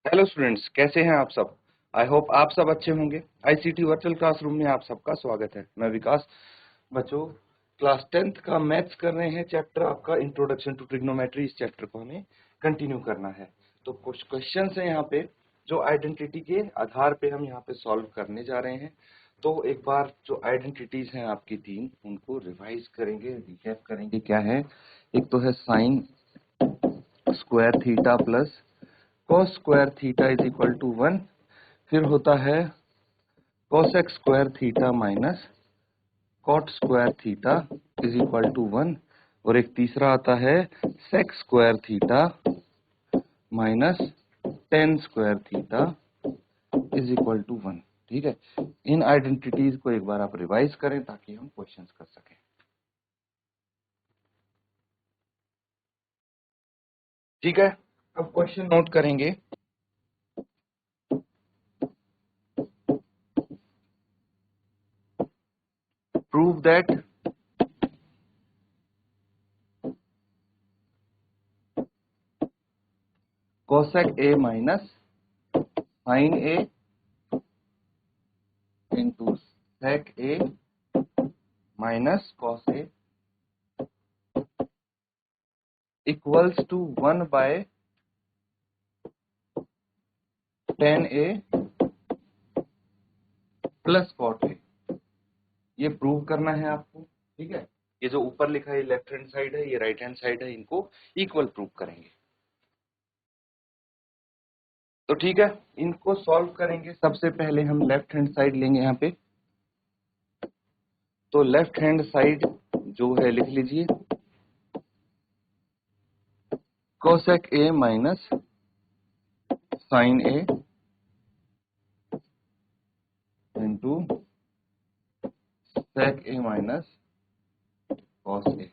Hello students, कैसे हैं आप सब। आई होप आप सब अच्छे होंगे। आईसीटी वर्चुअल क्लासरूम में आप सबका स्वागत है। मैं विकास। बच्चों, क्लास 10th का मैथ्स कर रहे हैं। चैप्टर आपका इंट्रोडक्शन टू ट्रिग्नोमेट्री। इस चैप्टर को हमें कंटिन्यू करना है। तो कुछ क्वेश्चंस हैं यहाँ पे जो आइडेंटिटी के आधार पे हम यहाँ पे सॉल्व करने जा रहे हैं। तो एक बार जो आइडेंटिटीज हैं आपकी तीन, उनको रिवाइज करेंगे, रिकैप करेंगे। क्या है? एक तो है sine square theta plus cos square theta is equal to 1। फिर होता है cosec square theta minus cot square theta is equal to 1। और एक तीसरा आता है sec square theta minus tan square theta is equal to 1। ठीक है, इन आइडेंटिटीज को एक बार आप रिवाइज करें ताकि हम क्वेश्चंस कर सकें। ठीक है, अब क्वेश्चन नोट करेंगे। Prove that cosec a minus sin a into sec a minus cos a equals to 1 by tan a plus cot a। ये प्रूव करना है आपको। ठीक है, ये जो ऊपर लिखा है लेफ्ट हैंड साइड है, ये राइट हैंड साइड है, इनको इक्वल प्रूव करेंगे। तो ठीक है, इनको सॉल्व करेंगे। सबसे पहले हम लेफ्ट हैंड साइड लेंगे यहाँ पे। तो लेफ्ट हैंड साइड जो है लिख लीजिए cosec a minus sin a into sec a minus cos a।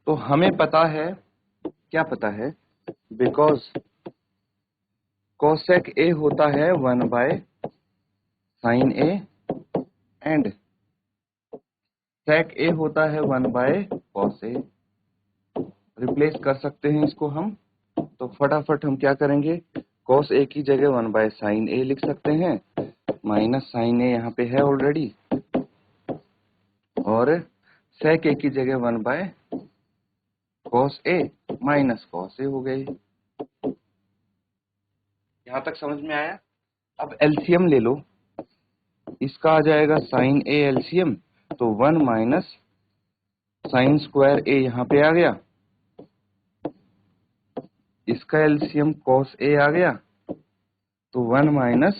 तो हमें पता है, क्या पता है? बिकॉज cosec a होता है 1 by sin a and sec a होता है 1 बाय cos a। रिप्लेस कर सकते हैं इसको हम। तो फटाफट हम क्या करेंगे, cos a की जगह 1 बाय sin a लिख सकते हैं, माइनस sin a यहाँ पे है ऑलरेडी, और sec a की जगह 1 by cos a minus cos a हो गई। यहाँ तक समझ में आया? अब एलसीएम ले लो। इसका आ जाएगा sin a एलसीएम, तो 1 माइनस साइन स्क्वायर a यहाँ पे आ गया। इसका एलसीएम cos a आ गया, तो 1 माइनस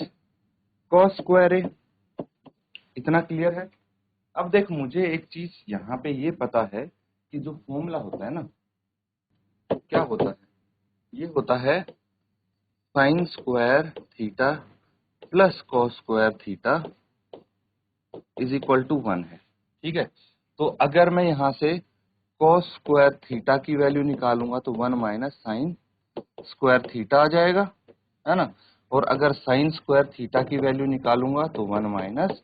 cos स्क्वायर a। इतना क्लियर है? अब देख, मुझे एक चीज यहाँ पे ये पता है कि जो फॉर्मूला होता है ना, क्या होता है? ये होता है sine square theta plus cos square theta is equal to 1 है। ठीक है, तो अगर मैं यहाँ से कॉस स्क्वायर थीटा की वैल्यू निकालूंगा तो 1 माइनस साइन स्क्वायर थीटा आ जाएगा, है ना। और अगर साइन स्क्वायर थीटा की वैल्यू निकालूंगा तो 1 माइनस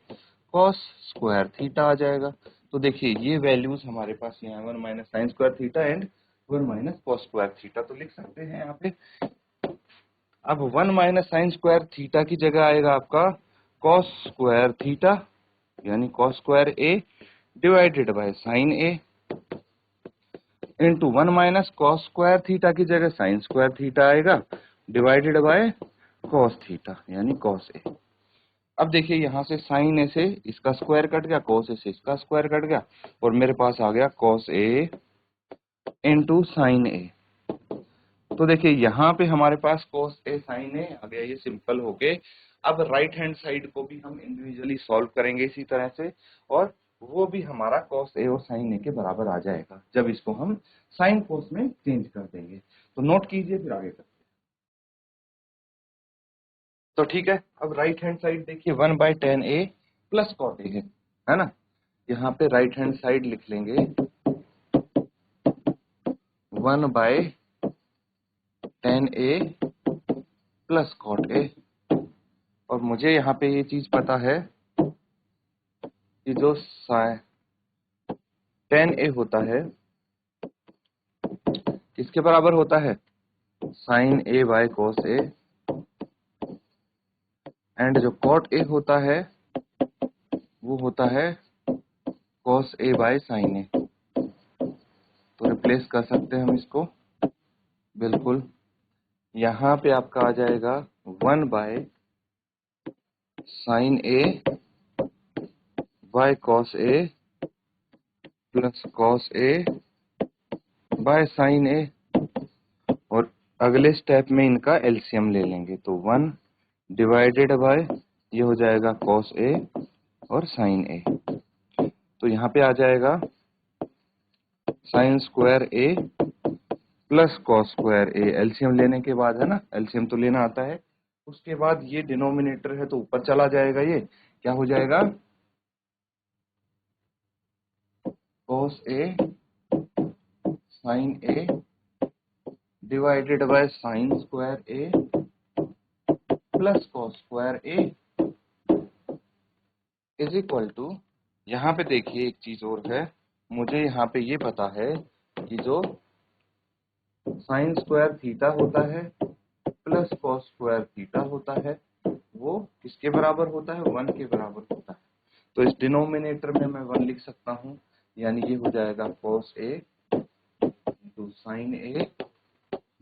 कॉस स्क्वायर थीटा आ जाएगा। तो देखिए, ये वैल्यूज हमारे पास यहाँ 1 minus sine square theta and 1 minus cos square theta, तो लिख सकते हैं यहाँ पे। अब 1 माइनस साइन स्क्वायर थीटा की जगह आएगा आपका कॉस स्क्वायर थीटा, यानी cos square A divided by sine A, into 1 minus cos square theta की जगह साइन स्क्वायर थीटा आएगा डिवाइडेड बाय कॉस थीटा, यानी कॉस ए। अब देखिए, यहाँ से साइन ए से इसका स्क्वायर कट गया, कॉस ए से इसका स्क्वायर कट गया, और मेरे पास आ गया cos A into sine A. तो देखिए, यहाँ पे हमारे पास cos a sin a आ गया, ये सिंपल हो गए। अब राइट हैंड साइड को भी हम इंडिविजुअली सॉल्व करेंगे इसी तरह से, और वो भी हमारा cos a और sin a के बराबर आ जाएगा जब इसको हम साइन cos में चेंज कर देंगे। तो नोट कीजिए, फिर आगे करते हैं। तो ठीक है, अब राइट हैंड साइड देखिए 1 by tan A plus cot A है ना। यहाँ पे राइट हैंड साइड लिख लेंगे 1 by tan A plus cot A. और मुझे यहाँ पे ये चीज पता है कि जो टेन ए होता है किसके बराबर होता है? Sine A by cos A, and जो कॉट ए होता है वो होता है cos A by sine A. तो रिप्लेस कर सकते हैं हम इसको, बिल्कुल। यहाँ पे आपका आ जाएगा 1 by sine A by cos A plus cos A by sine A. और अगले स्टेप में इनका एलसीएम ले लेंगे, तो 1 डिवाइडेड बाय ये हो जाएगा कॉस ए और साइन ए। तो यहाँ पे आ जाएगा sign square A plus cos square A. LCM लेने के बाद है ना, एलसीएम तो लेना आता है। उसके बाद ये डिनोमिनेटर है तो ऊपर चला जाएगा, ये क्या हो जाएगा, cos A sine A divided by sine square A plus cos square A is equal to, यहाँ पे देखिए एक चीज और है, मुझे यहाँ पे ये पता है कि जो साइन स्क्वायर थीटा होता है प्लस कॉस स्क्वायर थीटा होता है वो किसके बराबर होता है, 1 के बराबर होता है। तो इस डिनोमिनेटर में मैं 1 लिख सकता हूँ, यानी ये हो जाएगा cos A into sine A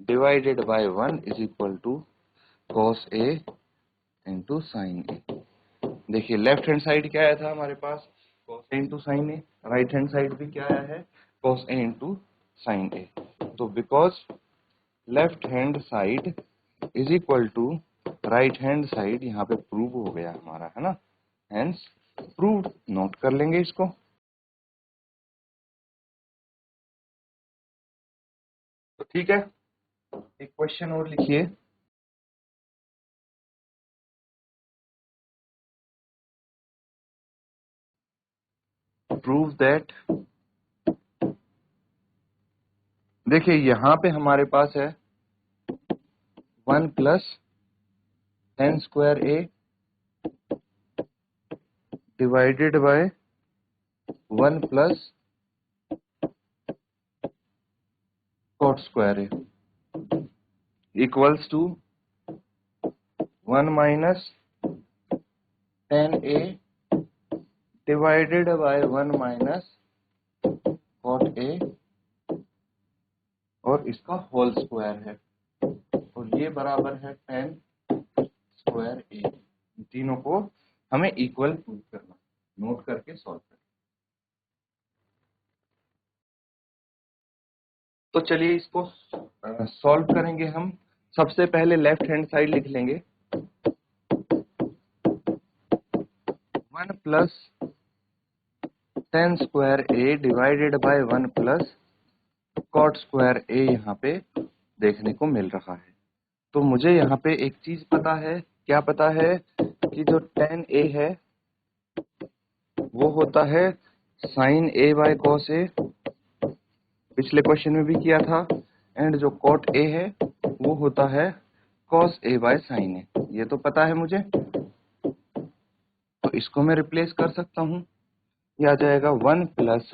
divided by 1 is equal to cos A into sine A. देखिए लेफ्ट हैंड साइड क्या आया था हमारे पास, cos A into sine A. Right hand side भी क्या आया है, cos A into sine A. तो because left hand side is equal to right hand side, यहाँ पे प्रूव हो गया हमारा, है ना, हेंस प्रूव्ड। नोट कर लेंगे इसको। तो ठीक है, एक क्वेश्चन और लिखिए। प्रूव दैट, देखिए यहाँ पे हमारे पास है 1 plus tan square A divided by 1 plus cot square A equals to 1 minus tan A divided by 1 minus cot A और इसका होल स्क्वायर है, और ये बराबर है टेन स्क्वायर ए। इन तीनों को हमें इक्वल प्रूव करना, नोट करके सॉल्व करना। तो चलिए इसको सॉल्व करेंगे हम। सबसे पहले लेफ्ट हैंड साइड लिख लेंगे, 1 plus tan square A divided by 1 plus cot square A यहाँ पे देखने को मिल रहा है। तो मुझे यहाँ पे एक चीज पता है, क्या पता है, कि जो टेन ए है वो होता है साइन ए बाय कॉस ए, पिछले क्वेश्चन में भी किया था। एंड जो कॉट ए है वो होता है कॉस ए बाय साइन ए, ये तो पता है मुझे। तो इसको मैं रिप्लेस कर सकता हूँ, ये आ जाएगा 1 plus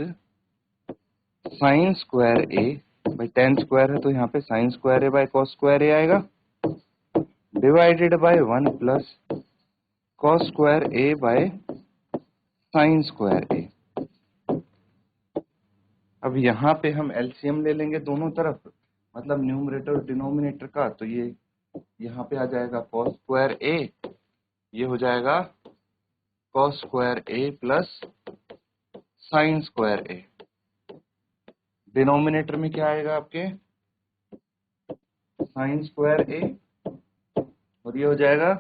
sine square A by tan square है तो यहाँ पे sine square A by cos square A आएगा, divided by 1 plus cos square A by sine square A. अब यहाँ पे हम एलसीएम ले लेंगे दोनों तरफ, मतलब न्यूमरेटर और डिनोमिनेटर का। तो ये यहाँ पे आ जाएगा कॉस स्क्वायर ए, ये हो जाएगा cos square A plus sine square A. Denominator में क्या आएगा आपके, साइन स्क्वायर ए, और ये हो जाएगा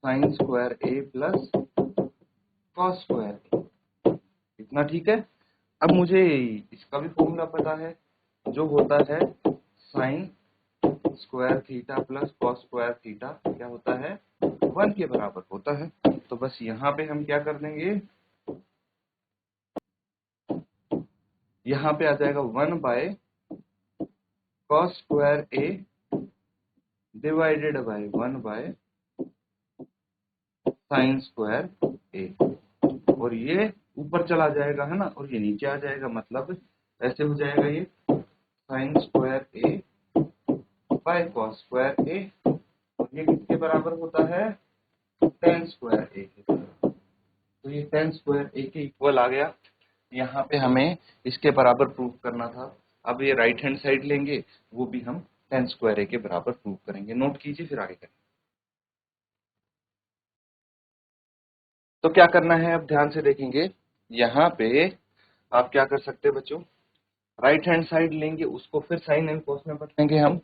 sign square A plus cos square ए। इतना ठीक है। अब मुझे इसका भी फॉर्मूला पता है, जो होता है sine square theta plus cos square theta क्या होता है, 1 के बराबर होता है। तो बस यहाँ पे हम क्या कर देंगे, यहाँ पे आ जाएगा 1 by cos square A divided by 1 by sine square A, और ये ऊपर चला जाएगा, है ना, और ये नीचे आ जाएगा। मतलब ऐसे हो जाएगा, ये sine square A by cos square A, और ये किसके बराबर होता है, टेन स्क्वायर ए के बराबर। तो ये टेन स्क्वायर ए के इक्वल आ गया। यहाँ पे हमें इसके बराबर प्रूव करना था। अब ये राइट हैंड साइड लेंगे, वो भी हम टेन स्क्वायर ए के बराबर प्रूव करेंगे। नोट कीजिए, फिर आगे करें। तो क्या करना है, अब ध्यान से देखेंगे। यहाँ पे आप क्या कर सकते हैं बच्चों, राइट हैंड साइड लेंगे, उसको फिर साइन एंड कॉस में बदलेंगे हम।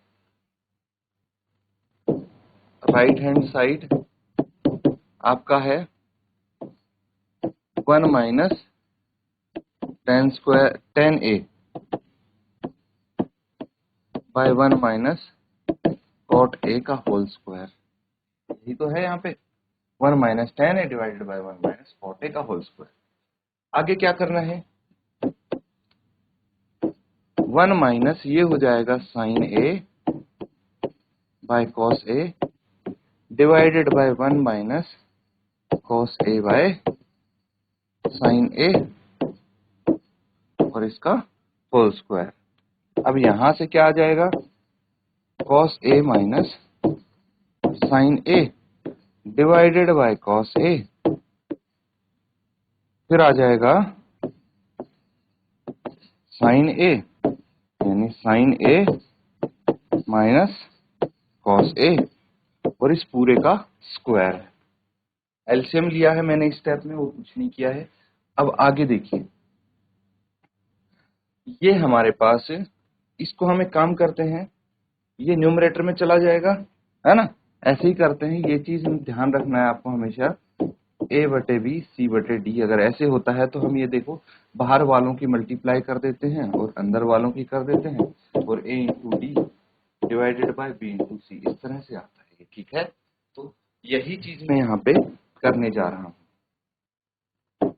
राइट हैंड साइड आपका है 1 minus tan square tan A by 1 minus cot A का होल स्क्वायर। यही तो है यहाँ पे, 1 minus tan A divided by 1 minus cot A का होल स्क्वायर। आगे क्या करना है, 1 माइनस ये हो जाएगा sine A by cos A divided by 1 minus cos A by sine A और इसका होल स्क्वायर। अब यहां से क्या आ जाएगा, cos A minus sine A divided by cos A, फिर आ जाएगा साइन ए, यानी sine A minus cos A और इस पूरे का स्क्वायर। एलसीएम लिया है मैंने इस स्टेप में, वो कुछ नहीं किया है। अब आगे देखिए, ये हमारे पास है, इसको हम एक काम करते हैं, ये न्यूमरेटर में चला जाएगा, है ना। ऐसे ही करते हैं, ये चीज ध्यान रखना है आपको हमेशा। a बटे बी सी बटे डी अगर ऐसे होता है तो हम ये देखो बाहर वालों की मल्टीप्लाई कर देते हैं और अंदर वालों की कर देते हैं, और a into D divided by b into C, इस तरह से आता है ये, ठीक है। तो यही चीज मैं यहाँ पे करने जा रहा हूँ।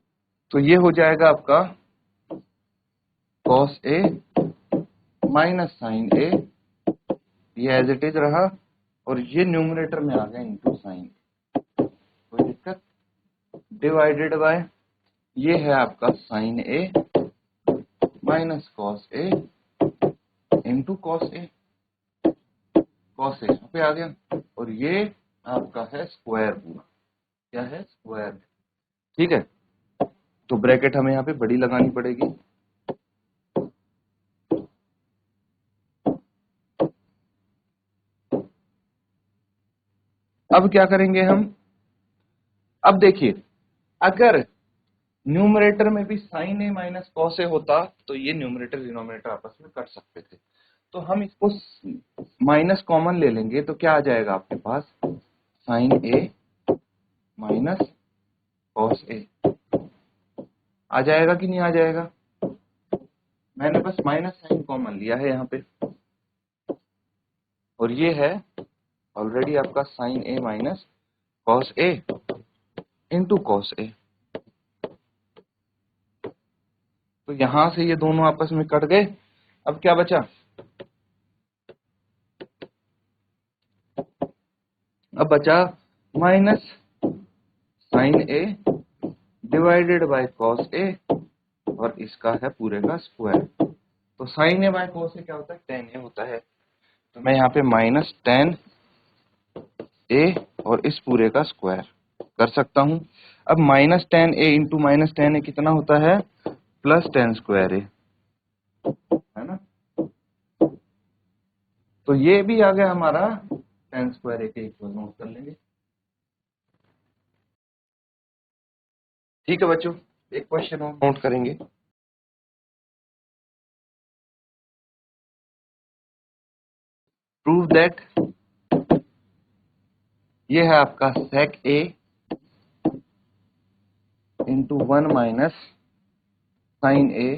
तो ये हो जाएगा आपका cos a माइनस साइन ए, ये एज इट इज रहा, और ये न्यूमरेटर में आ गया इंटू साइन, कोई दिक्कत, डिवाइडेड बाय ये है आपका sign A minus cos A into cos A, cos A यहाँ पे आ गया, और ये आपका है स्क्वायर पूरा, क्या है स्क्वायर, ठीक है। तो ब्रैकेट हमें यहाँ पे बड़ी लगानी पड़ेगी। अब क्या करेंगे हम, अब देखिए अगर न्यूमरेटर में भी साइन ए माइनस कॉस ए होता तो ये न्यूमरेटर डिनोमिनेटर आपस में कट सकते थे। तो हम इसको माइनस कॉमन ले लेंगे, तो क्या आ जाएगा आपके पास, साइन ए माइनस कॉस ए आ जाएगा कि नहीं आ जाएगा। मैंने बस माइनस साइन कॉमन लिया है यहाँ पे, और ये है ऑलरेडी आपका sign A minus cos A into cos A. तो यहां से ये दोनों आपस में कट गए। अब क्या बचा, अब बचा minus sine A divided by cos A और इसका है पूरे का स्क्वायर। तो sine A by cos A क्या होता है, टेन ए होता है। तो मैं यहाँ पे माइनस टेन ए और इस पूरे का स्क्वायर कर सकता हूं। अब माइनस टेन ए इंटू माइनस टेन ए कितना होता है, प्लस टेन स्क्वायर ए, है ना। तो ये भी आ गया हमारा टेन स्क्वायर ए के इक्वल, नोट कर लेंगे। ठीक है बच्चों, एक क्वेश्चन हम नोट करेंगे। प्रूव दैट, ये है आपका sec A into 1 minus sine A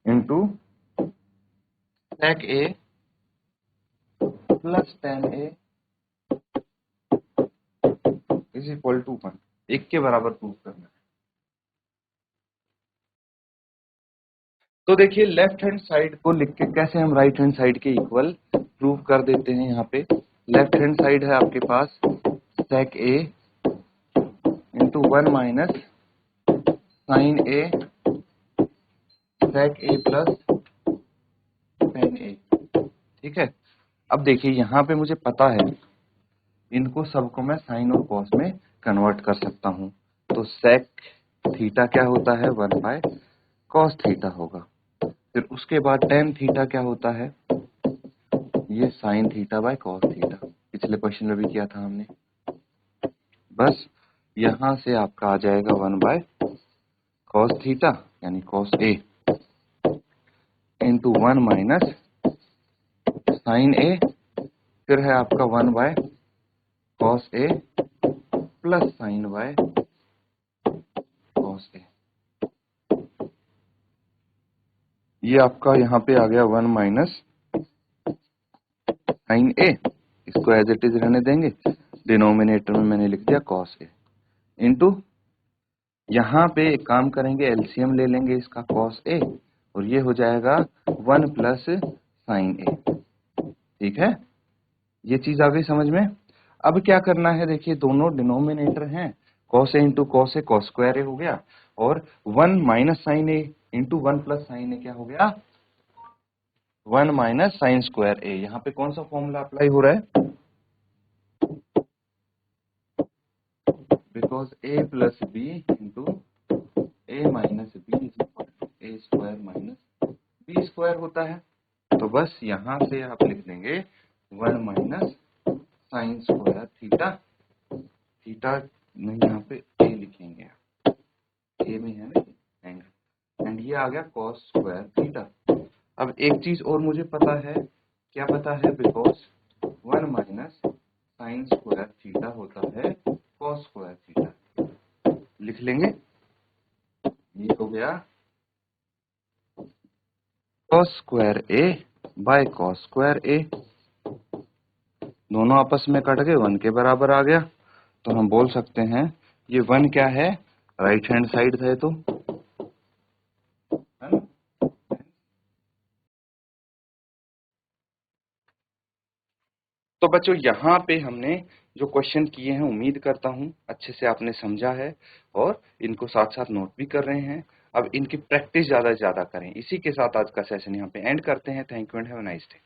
into sec A plus tan A is equal to 1, एक के बराबर प्रूव करना है। तो देखिए लेफ्ट हैंड साइड को लिख के कैसे हम राइट हैंड साइड के इक्वल प्रूव कर देते हैं। यहाँ पे लेफ्ट हैंड साइड है आपके पास sec A into 1 minus sine A sec a plus tan a। ठीक है, अब देखिए यहाँ पे मुझे पता है इनको सबको मैं साइन और कॉस में कन्वर्ट कर सकता हूँ। तो sec थीटा क्या होता है, 1 बाय कॉस थीटा होगा। फिर उसके बाद tan थीटा क्या होता है, ये sine theta by cos theta, पिछले क्वेश्चन में भी किया था हमने। बस यहां से आपका आ जाएगा 1 बाय कॉस थीटा यानी cos A into 1 minus sine A, फिर है आपका 1 by cos A plus sine by cos A. ये आपका यहाँ पे आ गया 1 माइनस साइन ए, इसको एज इट इज रहने देंगे, डिनोमिनेटर में मैंने लिख दिया कॉस ए, इंटू यहाँ पे एक काम करेंगे, एलसीएम ले लेंगे इसका कॉस ए, और ये हो जाएगा 1 प्लस साइन ए। ठीक है, ये चीज आ गई समझ में। अब क्या करना है, देखिए दोनों डिनोमिनेटर हैं, cos A into cos A cos square ए हो गया, और 1 minus sine A into 1 plus sign ए क्या हो गया, 1 माइनस साइन स्क्वायर ए। यहाँ पे कौन सा फॉर्मूला अप्लाई हो रहा है, because A plus B into A minus B is equal to A square minus B square होता है। तो बस यहां से आप लिख देंगे 1 minus sine square theta, theta नहीं यहाँ पे ए लिखेंगे, ए में है ना एंगल, एंड ये आ गया कॉस स्क्वायर थीटा। अब एक चीज और मुझे पता है, क्या पता है, because 1 minus sine square theta होता है कॉस स्क्वायर थीटा, लिख लेंगे। ये हो गया cos square A by cos square A, दोनों आपस में कट गए, 1 के बराबर आ गया। तो हम बोल सकते हैं ये 1 क्या है, राइट हैंड साइड है, है ना। तो बच्चों यहाँ पे हमने जो क्वेश्चन किए हैं, उम्मीद करता हूँ अच्छे से आपने समझा है और इनको साथ साथ नोट भी कर रहे हैं। अब इनकी प्रैक्टिस ज्यादा से ज्यादा करें। इसी के साथ आज का सेशन यहाँ पे एंड करते हैं। Thank you and have a nice day.